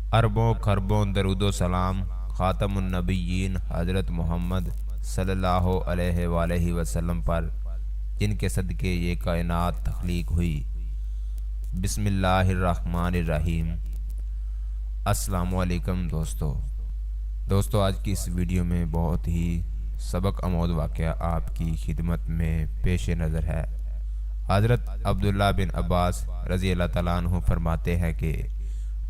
अरबों खरबों दरूद व सलाम ख़ातमुन नबिय्यीन हज़रत मोहम्मद सल्लल्लाहु अलैहि वसल्लम पर, जिनके सदक़े ये कायनात तख्लीक हुई। बिस्मिल्लाहिर्रहमानिर्रहीम। अस्सलामु अलैकुम दोस्तों, आज की इस वीडियो में बहुत ही सबक आमोद वाक़या आपकी खिदमत में पेश नज़र है। हज़रत अब्दुल्ला बिन अब्बास रज़ी अल्लाह तआला अन्हु फरमाते हैं कि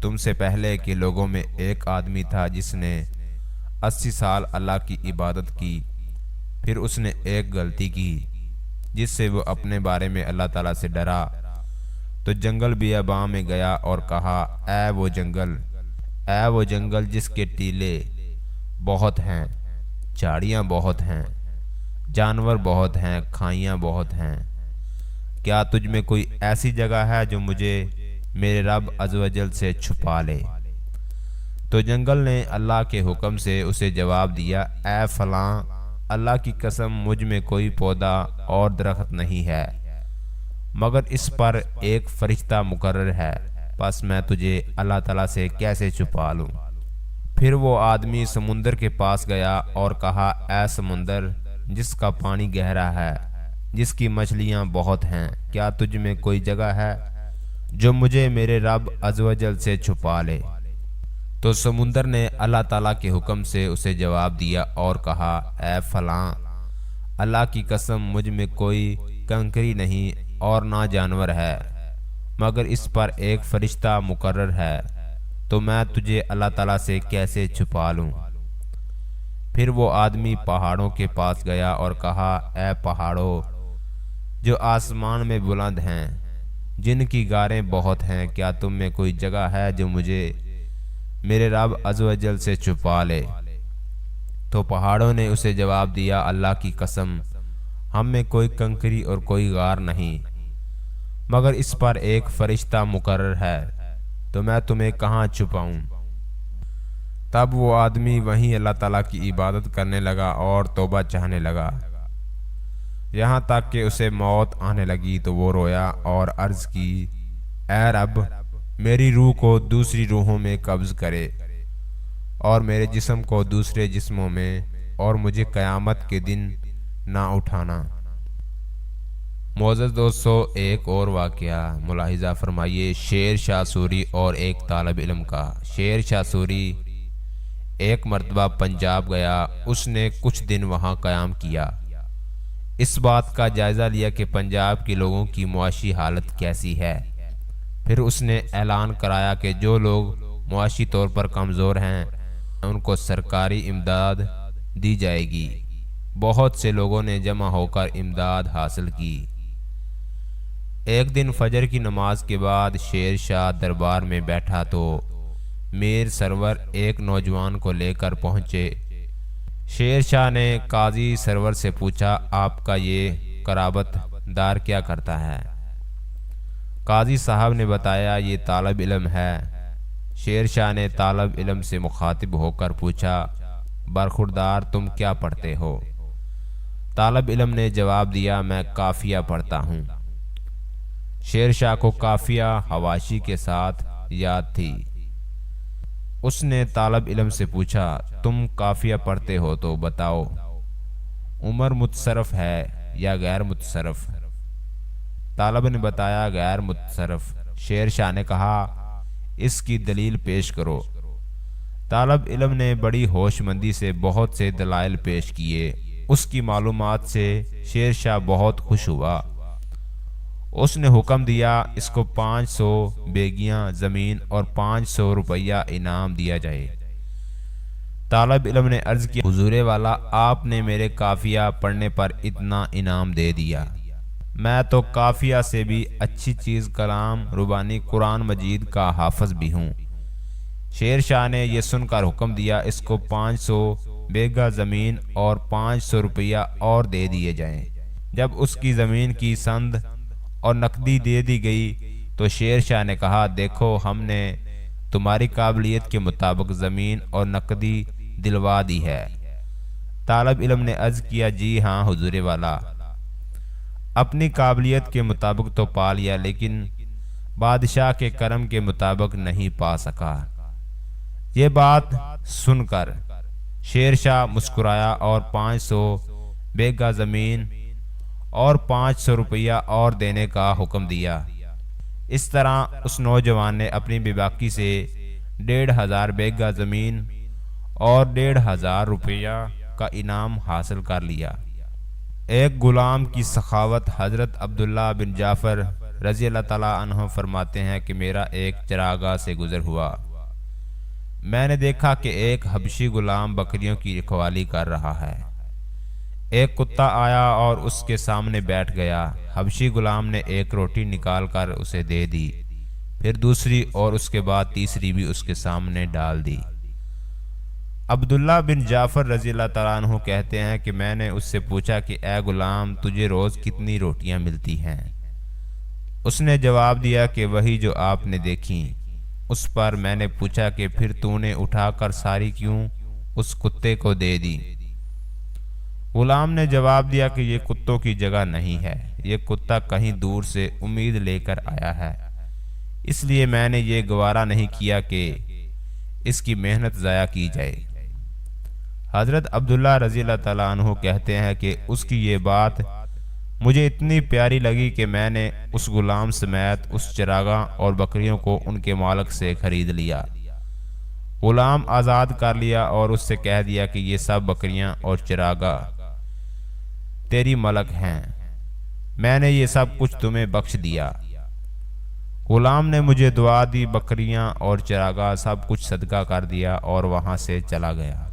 तुमसे पहले के लोगों में एक आदमी था जिसने 80 साल अल्लाह की इबादत की। फिर उसने एक गलती की जिससे वो अपने बारे में अल्लाह ताला से डरा, तो जंगल बियाबां में गया और कहा, ऐ वो जंगल जिसके टीले बहुत हैं, झाड़ियाँ बहुत हैं, जानवर बहुत हैं, खाइयाँ बहुत हैं, क्या तुझ में कोई ऐसी जगह है जो मुझे मेरे रब अज़्ज़वजल से छुपा ले। तो जंगल ने अल्लाह के हुक्म से उसे जवाब दिया, ऐ फलां, अल्लाह की कसम मुझ में कोई पौधा और दरख्त नहीं है मगर इस पर एक फरिश्ता मुकर्रर है, बस मैं तुझे अल्लाह ताला से कैसे छुपा लूँ। फिर वो आदमी समुंदर के पास गया और कहा, ऐ समुंदर जिसका पानी गहरा है, जिसकी मछलियाँ बहुत हैं, क्या तुझ में कोई जगह है जो मुझे मेरे रब अज़्ज़वजल से छुपा ले। तो समुंदर ने अल्लाह ताला के हुक्म से उसे जवाब दिया और कहा, ऐ फलां, अल्लाह की कसम मुझ में कोई कंकरी नहीं और ना जानवर है मगर इस पर एक फरिश्ता मुकर्रर है, तो मैं तुझे अल्लाह ताला से कैसे छुपा लूँ। फिर वो आदमी पहाड़ों के पास गया और कहा, ऐ पहाड़ों जो आसमान में बुलंद हैं, जिनकी गारें बहुत हैं, क्या तुम में कोई जगह है जो मुझे मेरे रब अज़्ज़वजल से छुपा ले। तो पहाड़ों ने उसे जवाब दिया, अल्लाह की कसम हम में कोई कंकरी और कोई गार नहीं मगर इस पर एक फरिश्ता मुकर्रर है, तो मैं तुम्हें कहाँ छुपाऊं। तब वो आदमी वहीं अल्लाह ताला की इबादत करने लगा और तौबा चाहने लगा, यहाँ तक कि उसे मौत आने लगी। तो वो रोया और अर्ज़ की, ऐ रब, मेरी रूह को दूसरी रूहों में कब्ज़ करे और मेरे जिस्म को दूसरे जिस्मों में, और मुझे क़यामत के दिन ना उठाना। मोअज़्ज़ज़ दोस्तों, एक और वाक़या मुलाहिज़ा फरमाइए शेर शाह सूरी और एक तालिब इल्म का। शेर शाह सूरी एक मरतबा पंजाब गया। उसने कुछ दिन वहाँ क़याम किया। इस बात का जायज़ा लिया कि पंजाब के लोगों की मुआशी हालत कैसी है। फिर उसने ऐलान कराया कि जो लोग मुआशी तौर पर कमज़ोर हैं उनको सरकारी इमदाद दी जाएगी। बहुत से लोगों ने जमा होकर इमदाद हासिल की। एक दिन फजर की नमाज के बाद शेर शाह दरबार में बैठा तो मीर सरवर एक नौजवान को लेकर पहुँचे। शेर शाह ने काजी सरवर से पूछा, आपका ये कराबतदार क्या करता है। काजी साहब ने बताया, ये तालिब इल्म है। शेर शाह ने तालिब इल्म से मुखातिब होकर पूछा, बरखुरदार तुम क्या पढ़ते हो। तालिब इल्म ने जवाब दिया, मैं काफिया पढ़ता हूँ। शेर शाह को काफिया हवाशी के साथ याद थी। उसने तालिब इल्म से पूछा, तुम काफिया पढ़ते हो तो बताओ, उमर मुतसरफ है या गैर मुतसरफ। तालिब ने बताया, गैर मुतसरफ। शेर शाह ने कहा, इसकी दलील पेश करो। तालिब इल्म ने बड़ी होशमंदी से बहुत से दलाइल पेश किए। उसकी मालूमात से शेर शाह बहुत खुश हुआ। उसने हुक्म दिया, इसको 500 बेगियां ज़मीन और 500 रुपया इनाम दिया जाए। तालिब इल्म ने अर्ज़ किया, हुजूरे वाला, आपने मेरे काफिया पढ़ने पर इतना इनाम दे दिया। मैं तो काफिया से भी अच्छी चीज़ कलाम रुबानी कुरान मजीद का हाफिज भी हूँ। शेर शाह ने यह सुनकर हुक्म दिया, इसको 500 बेगा ज़मीन और 500 रुपया और दे दिए जाएं। जब उसकी ज़मीन की संद और नकदी दे दी गई तो शेर शाह ने कहा, देखो हमने तुम्हारी काबिलियत के मुताबिक ज़मीन और नकदी दिलवा दी है। तालिब इल्म ने अर्ज़ किया, जी हाँ हुजूरे वाला, अपनी काबिलियत के मुताबिक तो पा लिया, लेकिन बादशाह के करम के मुताबिक नहीं पा सका। یہ بات سن کر شیر شاہ مسکرایا اور 500 بیگھہ زمین اور 500 روپیہ اور دینے کا حکم دیا۔ اس طرح اس نوجوان نے اپنی بیباکی سے 1500 بیگھہ زمین اور 1500 روپیہ کا انعام حاصل کر لیا۔ ایک غلام کی سخاوت۔ حضرت عبداللہ بن جعفر رضی اللہ تعالیٰ عنہ فرماتے ہیں کہ میرا ایک چراگاہ سے گزر ہوا، میں نے دیکھا کہ ایک حبشی غلام بکریوں کی رکھوالی کر رہا ہے۔ ایک کتا آیا اور اس کے سامنے بیٹھ گیا۔ حبشی غلام نے ایک روٹی نکال کر اسے دے دی، پھر دوسری اور اس کے بعد تیسری بھی اس کے سامنے ڈال دی۔ عبداللہ بن جعفر رضی اللہ تعالیٰ عنہ کہتے ہیں کہ میں نے اس سے پوچھا کہ اے غلام، تجھے روز کتنی روٹیاں ملتی ہیں؟ اس نے جواب دیا کہ وہی جو آپ نے دیکھیں۔ اس پر میں نے پوچھا کہ پھر تو نے اٹھا کر ساری کیوں اس کتے کو دے دی؟ غلام نے جواب دیا کہ یہ کتوں کی جگہ نہیں ہے، یہ کتا کہیں دور سے امید لے کر آیا ہے، اس لیے میں نے یہ گوارا نہیں کیا کہ اس کی محنت ضائع کی جائے۔ حضرت عبداللہ رضی اللہ تعالیٰ عنہ کہتے ہیں کہ اس کی یہ بات مجھے اتنی پیاری لگی کہ میں نے اس غلام سمیت اس چراگاہ اور بکریوں کو ان کے مالک سے خرید لیا۔ غلام آزاد کر لیا اور اس سے کہہ دیا کہ یہ سب بکریاں اور چراگاہ تیری ملک ہیں، میں نے یہ سب کچھ تمہیں بخش دیا۔ غلام نے مجھے دعا دی، بکریاں اور چراگاہ سب کچھ صدقہ کر دیا اور وہاں سے چلا گیا۔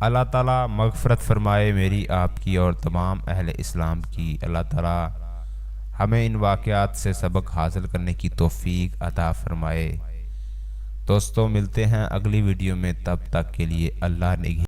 اللہ تعالیٰ مغفرت فرمائے میری، آپ کی اور تمام اہل اسلام کی۔ اللہ تعالیٰ ہمیں ان واقعات سے سبق حاصل کرنے کی توفیق عطا فرمائے۔ دوستوں ملتے ہیں اگلی ویڈیو میں، تب تک کے لیے اللہ نگہبان۔